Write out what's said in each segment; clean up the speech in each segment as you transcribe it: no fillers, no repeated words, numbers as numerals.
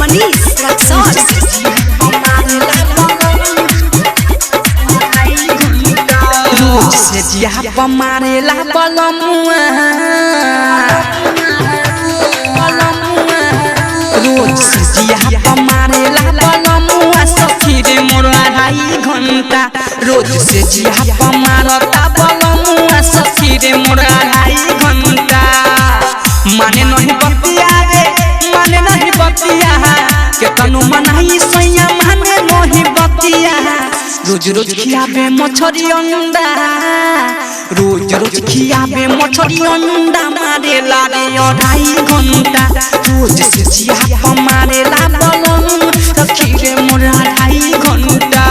मनीष रक्सौल रोज से जिया पमारेला बलमुआ रोज से जिया पमारेला बलमुआ सखी रे मोर 2.5 घंटा रोज से जिया पमारता बलमुआ सखी रे मोर 2.5 घंटा माने नहीं बतिया रे माने नहीं बतिया के तनु मनाई सैया माने नहीं बतिया रोज रोज खियाबे मछरी अंडा रोज रोज खियाबे मछरी अंडा मारेला रे 2.5 घंटा रोज से जिया पमारेला बलम सखी रे मोर 2.5 घंटा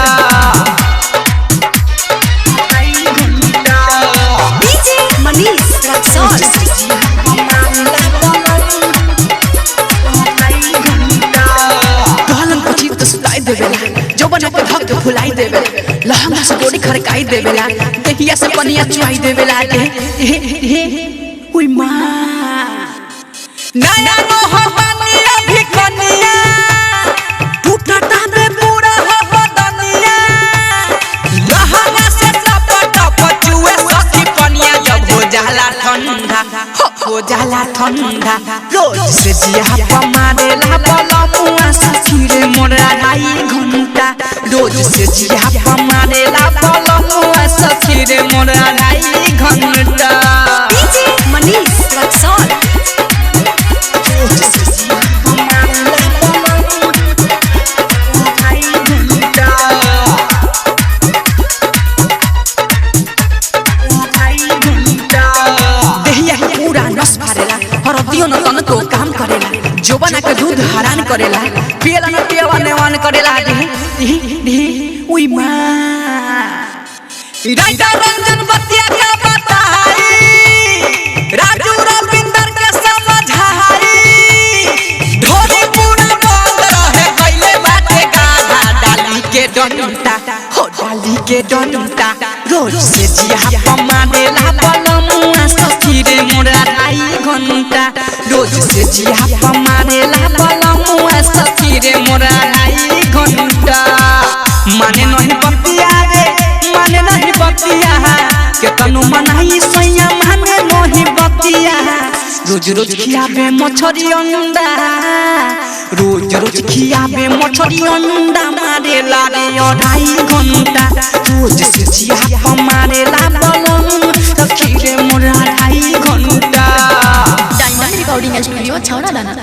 डीजे मनीष रक्सौल जो बना के धक फुलाई देवे लहंगा से गोड़ी खड़काई देवेला देहिया से पनिया चुआई देवेला ओई मां नया मोहबनिया भी कनिया टूटता दे पूरा हो बदनिया लहंगा से टप टप चुए सखी पनिया जब हो जाला ठंडा रोज से जिया पमारेला बलमुआ सखी रे मोर 2.5 घंटा रोज से जिया पमारेला बलमुआ सखी रे मोर 2.5 घंटा डीजे मनीष रक्सौल रोज से जिया पमारेला बलमुआ 2.5 घंटा 2.5 घंटा देहिया पूरा नस भरेला हरदियो न तन तो काम करेला जोबना के दूध हरान करेला पियला न पियवा नेवान करेला ओई मां राजा रंजन बतिया का बताई राजू रविंदर के समझाई ढोली पूरा बंद रहे कइले बाटे गाधा डाली के डंटा हो डाली के डंटा रोज से जिया पमारेला बलमुआ सखी रे मोर 2.5 घंटा रोज से जिया पमारेला बलमुआ सखी रे मोर 2.5 घंटा माने नहीं बतिया रे माने नहीं बतिया के तनु मनाई सैया माने नहीं बतिया रोज रोज खियाबे मछरी अंडा रोज रोज खियाबे मछरी अंडा मारेला रे 2.5 घंटा रोज से जिया पमारेला बलम सखी रे मोर 2.5 घंटा डायमंड रिकॉर्डिंग स्टूडियो छौड़ा दाना।